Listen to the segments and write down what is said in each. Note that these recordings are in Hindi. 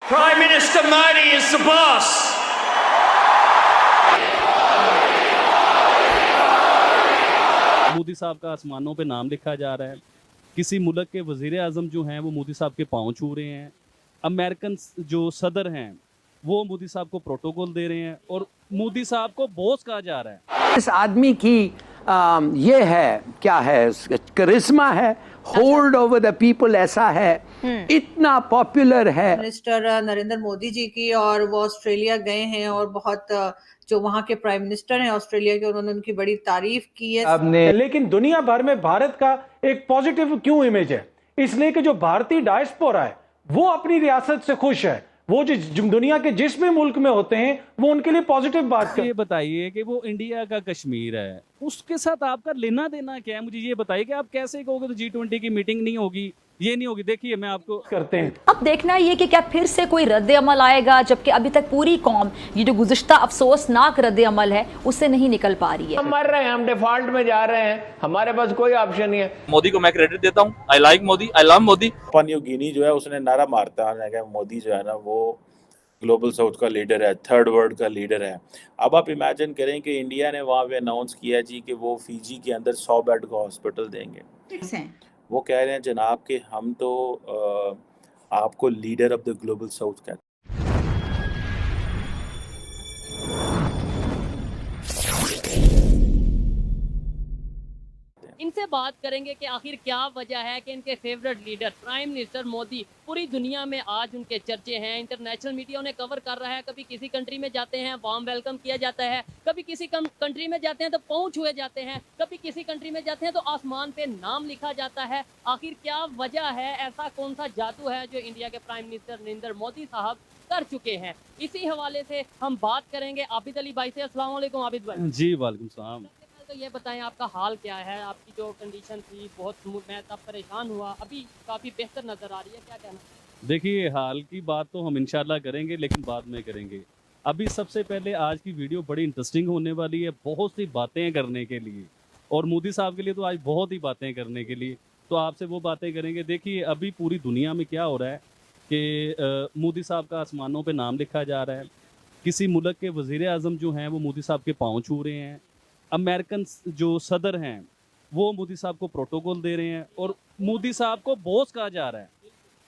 Prime Minister Modi is the boss. Modi साहब का आसमानों पे नाम लिखा जा रहा है। किसी मुल्क के वजीर आजम जो हैं वो मोदी साहब के पाँव छू रहे हैं। अमेरिकन जो सदर हैं वो मोदी साहब को प्रोटोकॉल दे रहे हैं और मोदी साहब को बॉस कहा जा रहा है। इस आदमी की ये है, क्या है, करिश्मा है, होल्ड ओवर द पीपल ऐसा है, इतना पॉपुलर है। मिनिस्टर नरेंद्र मोदी जी की, और वो ऑस्ट्रेलिया गए हैं और बहुत जो वहाँ के प्राइम मिनिस्टर हैं ऑस्ट्रेलिया के, उन्होंने उनकी बड़ी तारीफ की है। लेकिन दुनिया भर में भारत का एक पॉजिटिव क्यों इमेज है? इसलिए कि जो भारतीय डायस्पोरा है वो अपनी रियासत से खुश है। वो जो दुनिया के जिस भी मुल्क में होते हैं वो उनके लिए पॉजिटिव बात कर। ये बताइए कि वो इंडिया का कश्मीर है, उसके साथ आपका लेना देना क्या है? मुझे ये बताइए कि आप कैसे कहोगे तो G20 की मीटिंग नहीं होगी, ये नहीं होगी। देखिए मैं आपको करते हैं। अब देखना ये कि क्या फिर से कोई रद्द अमल आएगा, जबकि अभी तक पूरी कौम ये जो गुज़िश्ता अफसोसनाक रद्द अमल है उससे नहीं निकल पा रही है। हम मर रहे हैं, हम डिफॉल्ट में जा रहे हैं, हमारे पास कोई ऑप्शन नहीं है। मोदी को मैं क्रेडिट देता हूँ। I like Modi, I love Modi. New Guinea जो है उसने नारा मारता है कि मोदी जो है ना वो ग्लोबल साउथ का लीडर है, थर्ड वर्ल्ड का लीडर है। अब आप इमेजिन करें कि इंडिया ने वहाँ पे अनाउंस किया जी कि वो फिजी के अंदर 100 बेड का हॉस्पिटल देंगे। वो कह रहे हैं जनाब कि हम तो आपको leader of the global south कहते हैं। इनसे बात करेंगे कि आखिर क्या वजह है कि इनके favourite leader prime minister Modi पूरी दुनिया में आज उनके चर्चे हैं। इंटरनेशनल मीडिया उन्हें कवर कर रहा है। कभी किसी कंट्री में जाते हैं वार्म वेलकम किया जाता है, कभी किसी कंट्री में जाते हैं तो पाँव छुए जाते हैं, कभी किसी कंट्री में जाते हैं तो आसमान पे नाम लिखा जाता है। आखिर क्या वजह है? ऐसा कौन सा जादू है जो इंडिया के प्राइम मिनिस्टर नरेंद्र मोदी साहब कर चुके हैं? इसी हवाले से हम बात करेंगे आबिद अली भाई से। अस्सलाम वालेकुम आबिद भाई। जी वालेकुम सलाम। तो ये बताएं आपका हाल क्या है? आपकी जो कंडीशन थी बहुत, मैं तब परेशान हुआ, अभी काफ़ी बेहतर नज़र आ रही है, क्या कहना? देखिए हाल की बात तो हम इंशाल्लाह करेंगे लेकिन बाद में करेंगे। अभी सबसे पहले आज की वीडियो बड़ी इंटरेस्टिंग होने वाली है, बहुत सी बातें करने के लिए, और मोदी साहब के लिए तो आज बहुत ही बातें करने के लिए, तो आपसे वो बातें करेंगे। देखिए अभी पूरी दुनिया में क्या हो रहा है कि मोदी साहब का आसमानों पे नाम लिखा जा रहा है। किसी मुल्क के वज़ीर आज़म जो हैं वो मोदी साहब के पाँव छू रहे हैं। अमेरिकन जो सदर हैं वो मोदी साहब को प्रोटोकॉल दे रहे हैं और मोदी साहब को बॉस कहा जा रहा है।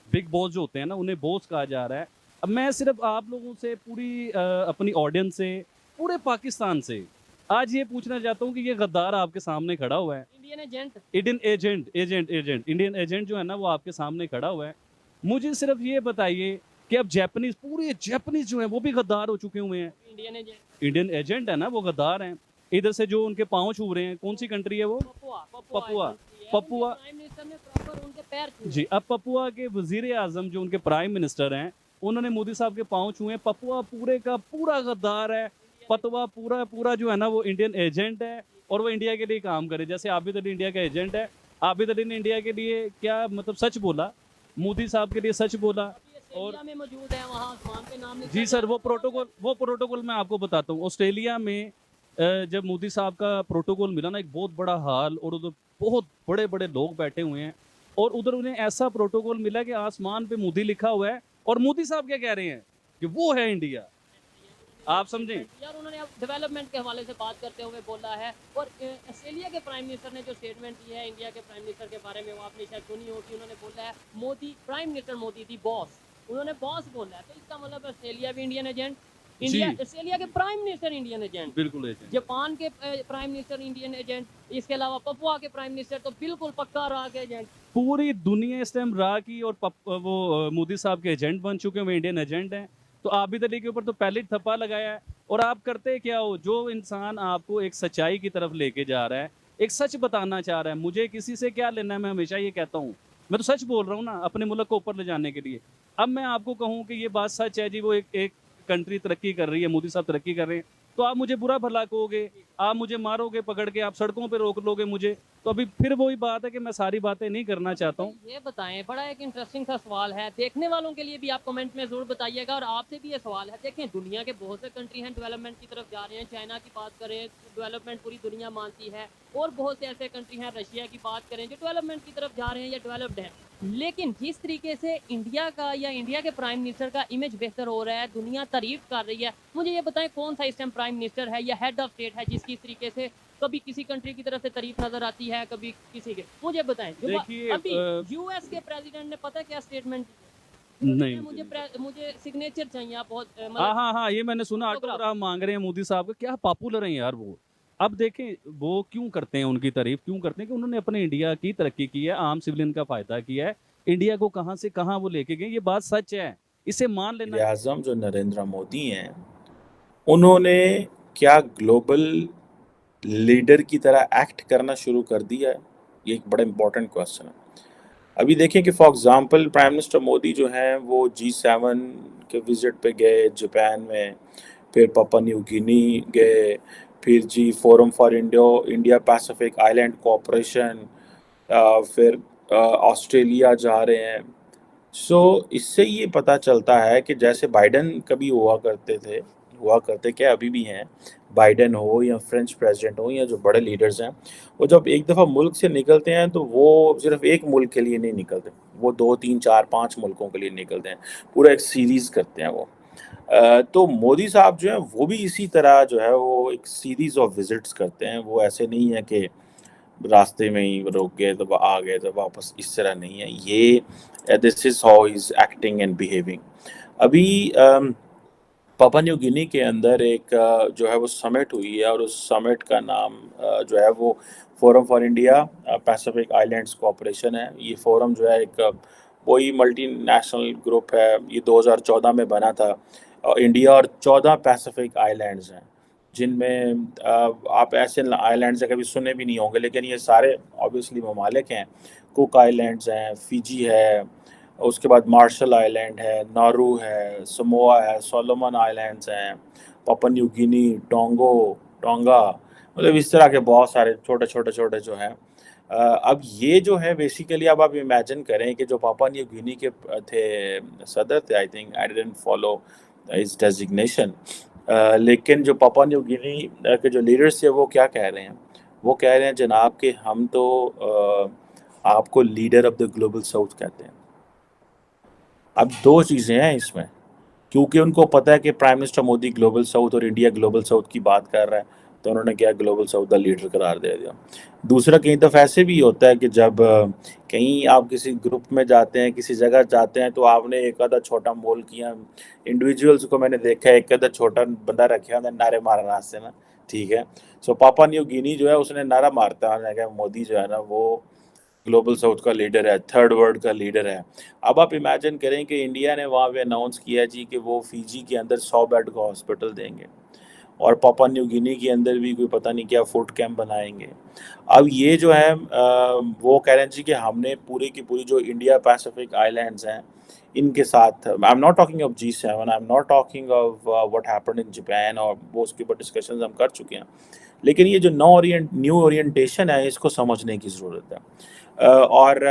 बिग बॉस जो होते हैं ना, उन्हें बॉस कहा जा रहा है। अब मैं सिर्फ आप लोगों से, पूरी अपनी ऑडियंस से, पूरे पाकिस्तान से आज ये पूछना चाहता हूँ कि ये गद्दार आपके सामने खड़ा हुआ है, इंडियन एजेंट जो है ना वो आपके सामने खड़ा हुआ है। मुझे सिर्फ ये बताइए कि अब जापानीज, पूरे जापानीज जो है वो भी गद्दार हो चुके हुए हैं। इंडियन एजेंट है ना, वो गद्दार हैं। इधर से जो उनके पाँव छू रहे हैं, कौन सी कंट्री है वो? पपुआ जी। अब पपुआ के वजीर आजम जो उनके प्राइम मिनिस्टर हैं उन्होंने मोदी साहब के पाँव छुए हैं। पपुआ पूरे का पूरा गद्दार है। पतवा पूरा जो है ना वो इंडियन एजेंट है और वो इंडिया के लिए काम करे। जैसे आबिद अली इंडिया का एजेंट है, आबिद अली ने इंडिया के लिए क्या मतलब सच बोला, मोदी साहब के लिए सच बोला। और में मौजूद है वहाँ आसमान पे नाम जी सर, वो प्रोटोकॉल मैं आपको बताता हूँ। ऑस्ट्रेलिया में जब मोदी साहब का प्रोटोकॉल मिला ना, एक बहुत बड़ा हाल, और उधर बहुत बड़े बड़े लोग बैठे हुए हैं और उधर उन्हें ऐसा प्रोटोकॉल मिला कि आसमान पे मोदी लिखा हुआ है और मोदी साहब क्या कह रहे हैं कि वो है इंडिया। आप समझें यार, उन्होंने अब डेवलपमेंट के हवाले से बात करते हुए बोला है। और ऑस्ट्रेलिया के प्राइम मिनिस्टर ने जो स्टेटमेंट दी है इंडिया के प्राइम मिनिस्टर के बारे में, वो आपने शायद सुनी होगी। उन्होंने बोला है मोदी, प्राइम मिनिस्टर मोदी दी बॉस, उन्होंने बॉस बोला है। तो इसका मतलब ऑस्ट्रेलिया भी इंडियन एजेंट, इंडिया ऑस्ट्रेलिया के प्राइम मिनिस्टर इंडियन एजेंट, बिल्कुल एजेंट। जापान के प्राइम मिनिस्टर इंडियन एजेंट, इसके अलावा पपुआ के प्राइम मिनिस्टर तो बिल्कुल पक्का रहा के एजेंट। पूरी दुनिया इस टाइम रहा की और वो मोदी साहब के एजेंट बन चुके हैं, वो इंडियन एजेंट हैं। तो आबिद अली के ऊपर तो पहले थप्पा लगाया है। और आप करते क्या हो? जो इंसान आपको एक सच्चाई की तरफ लेके जा रहा है, एक सच बताना चाह रहा है, मुझे किसी से क्या लेना है, मैं हमेशा ये कहता हूँ, मैं तो सच बोल रहा हूँ ना अपने मुल्क को ऊपर ले जाने के लिए। अब मैं आपको कहूँ कि ये बात सच है जी, वो एक कंट्री तरक्की कर रही है, मोदी साहब तरक्की कर रहे हैं, तो आप मुझे बुरा भला कहोगे, आप मुझे मारोगे पकड़ के, आप सड़कों पे रोक लोगे मुझे। तो अभी फिर वही बात है कि मैं सारी बातें नहीं करना चाहता हूँ। ये बताएं, बड़ा एक इंटरेस्टिंग सा सवाल है, देखने वालों के लिए भी आप कमेंट में जरूर बताइएगा। और आपसे भी ये सवाल है, देखें दुनिया के बहुत से कंट्री हैं डेवलपमेंट की तरफ जा रहे हैं। चाइना की बात करें, डेवलपमेंट पूरी दुनिया मानती है। और बहुत से ऐसे कंट्री हैं, रशिया की बात करें, जो डेवलपमेंट की तरफ जा रहे हैं या डेवलप्ड हैं। लेकिन जिस तरीके से इंडिया का या इंडिया के प्राइम मिनिस्टर का इमेज बेहतर हो रहा है, दुनिया तारीफ कर रही है, मुझे ये बताएं कौन सा इस टाइम प्राइम मिनिस्टर है या हेड ऑफ स्टेट है जिसकी इस तरीके से कभी किसी कंट्री की तरफ से तारीफ नजर आती है, कभी किसी के, मुझे बताएं। देखिए, अभी यूएस के प्रेसिडेंट ने पता क्या स्टेटमेंट, नहीं मुझे सिग्नेचर चाहिए, आप बहुत हाँ, ये मैंने सुना, ऑटोग्राफ मांग रहे हैं मोदी साहब का। क्या पॉपुलर हैं यार वो। अब देखें वो क्यों करते हैं, उनकी तारीफ क्यों करते हैं कि उन्होंने अपने इंडिया की तरक्की की है, आम सिविलियन का फायदा किया है, इंडिया को कहां से कहां वो लेके गए, ये बात सच है, इसे मान लेना। आज़म जो नरेंद्र मोदी हैं, उन्होंने क्या ग्लोबल लीडर की तरह एक्ट करना शुरू कर दिया है? ये एक बड़ा इंपॉर्टेंट क्वेश्चन है। अभी देखें कि for example prime minister Modi जो हैं वो G7 के विजिट पे गए जापान में, फिर पापुआ न्यू गिनी गए, फिर जी forum for India Pacific island cooperation, फिर ऑस्ट्रेलिया जा रहे हैं। सो इससे ये पता चलता है कि जैसे बाइडन कभी हुआ करते क्या अभी भी हैं, बाइडन हो या फ्रेंच प्रेसिडेंट हो या जो बड़े लीडर्स हैं, वो जब एक दफ़ा मुल्क से निकलते हैं तो वो सिर्फ एक मुल्क के लिए नहीं निकलते, वो 2 3 4 5 मुल्कों के लिए निकलते हैं, पूरा एक सीरीज़ करते हैं वो। तो मोदी साहब जो हैं वो भी इसी तरह जो है वो एक सीरीज़ ऑफ विजिट्स करते हैं। वो ऐसे नहीं है कि रास्ते में ही रोक गए तो आ गए तो वापस, इस तरह नहीं है। ये this is how he is acting and behaving. अभी पापुआ न्यू गिनी के अंदर एक जो है वो समिट हुई है और उस समिट का नाम जो है वो forum for India Pacific islands cooperation है। ये फोरम जो है एक वही मल्टीनेशनल ग्रुप है, ये 2014 में बना था। इंडिया और 14 पैसिफिक आइलैंड्स हैं जिनमें आप ऐसे आइलैंड्स कभी सुने भी नहीं होंगे, लेकिन ये सारे ऑब्वियसली ममालिक हैं। कुक आइलैंड्स हैं, फिजी है, उसके बाद मार्शल आइलैंड है, नारू है, समोआ है, सोलोमन आइलैंड्स हैं, पापुआ न्यू गिनी, टोंगा, मतलब इस तरह के बहुत सारे छोटे जो हैं। अब ये जो है बेसिकली अब आप इमेजिन करें कि जो पापुआ न्यू गिनी के थे सदर थे, I think I didn't follow his designation, लेकिन जो पापुआ न्यू गिनी के जो लीडर्स थे वो क्या कह रहे हैं, वो कह रहे हैं जनाब कि हम तो आपको leader of the global south कहते हैं। अब 2 चीज़ें हैं इसमें, क्योंकि उनको पता है कि prime minister Modi global south और इंडिया ग्लोबल साउथ की बात कर रहा है, तो उन्होंने क्या ग्लोबल साउथ का लीडर करार दे दिया। दूसरा, कहीं दफ़ा ऐसे भी होता है कि जब कहीं आप किसी ग्रुप में जाते हैं, किसी जगह जाते हैं, तो आपने एक आधा छोटा मोल किया, इंडिविजुअल्स को मैंने देखा है एक आधा छोटा बंदा रखे होंगे नारे मारना रास्ते में, ठीक है। सो पापुआ न्यू गिनी जो है उसने नारा मारता है मोदी जो है ना वो ग्लोबल साउथ का लीडर है, थर्ड वर्ल्ड का लीडर है। अब आप इमेजिन करें कि इंडिया ने वहाँ पे अनाउंस किया जी कि वो फिजी के अंदर 100 बेड का हॉस्पिटल देंगे और पापुआ न्यू गिनी के अंदर भी कोई पता नहीं क्या फूड कैंप बनाएंगे। अब ये जो है वो कह रहे हैं जी कि हमने पूरी की पूरी जो इंडिया पैसिफिक आइलैंड्स हैं इनके साथ, I am not talking of G7, I am not talking of what happened in Japan, और वो उसके ऊपर डिस्कशंस हम कर चुके हैं, लेकिन ये जो न्यू ओरिएंटेशन है इसको समझने की ज़रूरत है। और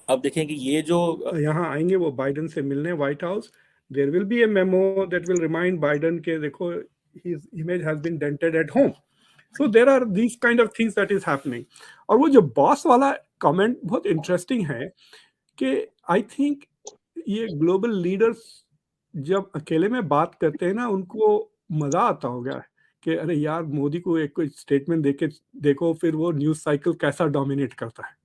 अब देखें कि ये जो यहाँ आएंगे वो बाइडन से मिलने White House, there will be a memo that will remind Biden के देखो his image has been dented at home, so there are these kind of things that is happening. और वो जो बॉस वाला कमेंट बहुत इंटरेस्टिंग है कि आई थिंक ये ग्लोबल लीडर्स जब अकेले में बात करते हैं ना उनको मजा आता होगा कि अरे यार मोदी को एक कोई स्टेटमेंट देके देखो फिर वो न्यूज साइकिल कैसा डोमिनेट करता है।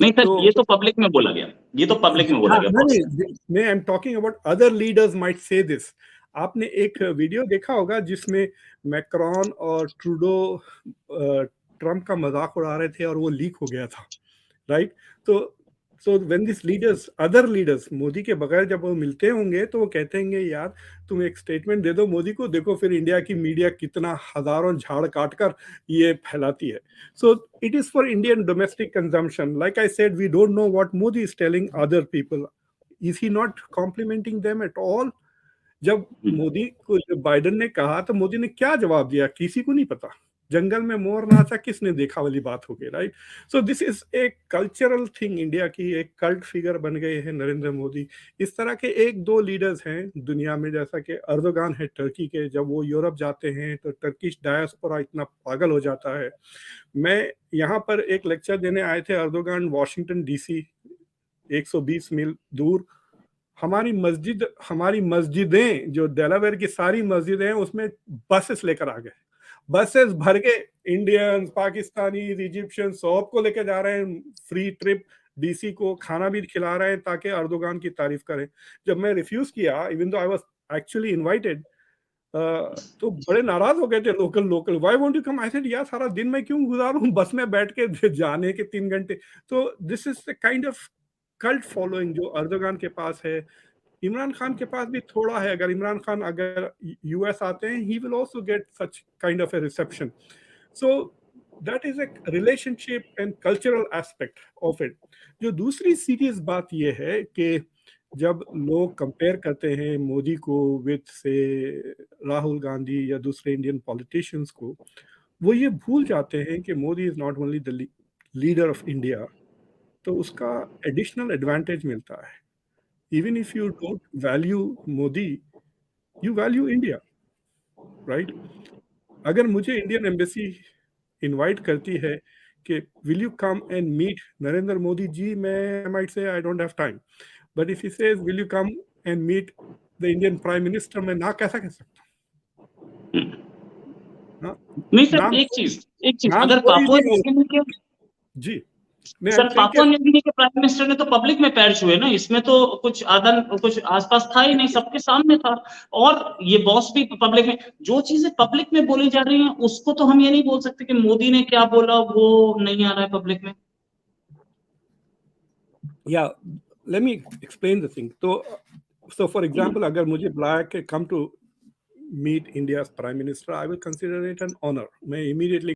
नहीं सर, ये तो पब्लिक में बोला गया, ये तो पब्लिक में बोला गया। नहीं, I am talking about other leaders might say this. आपने एक वीडियो देखा होगा जिसमें मैक्रॉन और ट्रूडो ट्रम्प का मजाक उड़ा रहे थे और वो लीक हो गया था, right? So when this leaders, other leaders Modi के बगैर जब वो मिलते होंगे तो वो कहते होंगे यार तुम एक स्टेटमेंट दे दो मोदी को, देखो फिर इंडिया की मीडिया कितना हजारों झाड़ काट कर ये फैलाती है। So it is for Indian domestic consumption. Like I said, we don't know what Modi is telling other people, is he not complimenting them at all? जब मोदी को बाइडन ने कहा तो मोदी ने क्या जवाब दिया, किसी को नहीं पता। जंगल में मोर नाचा किसने देखा वाली बात हो गई, right? So this is a cultural thing, India की एक कल्ट फिगर बन गए हैं नरेंद्र मोदी। इस तरह के 1-2 लीडर्स हैं दुनिया में, जैसा कि अर्दोगान है टर्की के, जब वो यूरोप जाते हैं तो टर्किश डायस्पोरा इतना पागल हो जाता है। मैं यहाँ पर एक लेक्चर देने आए थे अर्दोगान वाशिंगटन DC 120 मील दूर हमारी मस्जिदें जो डेलावेयर की सारी मस्जिदें हैं उसमें बसेस लेकर आ गए, बसेस भर के इंडियंस, पाकिस्तानी, इजिप्शियन सबको लेके जा रहे हैं फ्री ट्रिप, डीसी को खाना भी खिला रहे हैं ताकि अर्दोगान की तारीफ करें। जब मैं रिफ्यूज किया, even though I was actually invited, तो बड़े नाराज हो गए थे local, why won't you come? I said यार सारा दिन मैं क्यों गुजारूं बस में बैठ के जाने के 3 घंटे। तो this is the kind of cult following जो अर्दोगान के पास है। इमरान खान के पास भी थोड़ा है, अगर इमरान खान अगर यूएस आते हैं he will also get such kind of A reception. So that is a relationship and cultural aspect of it. जो दूसरी सीरियस बात यह है कि जब लोग कंपेयर करते हैं मोदी को विद से राहुल गांधी या दूसरे इंडियन पॉलिटिशियंस को, वो ये भूल जाते हैं कि Modi is not only the leader of India, तो उसका एडिशनल एडवांटेज मिलता है। Even if you don't value Modi, you value India, right? अगर मुझे इंडियन एम्बेसी इनवाइट करती है कि will you come and meet Narendra Modi ji, मैं I might say I don't have time, but if he says will you come and meet the Indian prime minister, मैं ना कैसा कह सकता हूं? नहीं सर, एक चीज अगर पापुआ न्यू गिनी के जी सर पापुआ न्यू गिनी के प्राइम मिनिस्टर ने तो पब्लिक में पैर छुए ना, इसमें तो कुछ आसपास था ही नहीं, सबके सामने था। और ये बॉस भी पब्लिक में, जो चीजें पब्लिक में बोली जा रही हैं उसको तो हम ये नहीं बोल सकते कि मोदी ने क्या बोला वो नहीं आ रहा है पब्लिक में। या let me explain the thing. तो फॉर एग्जांपल अगर मुझे बुलाया कि come to meet India's prime minister, I will consider it an honour. मैं इमीडिएटली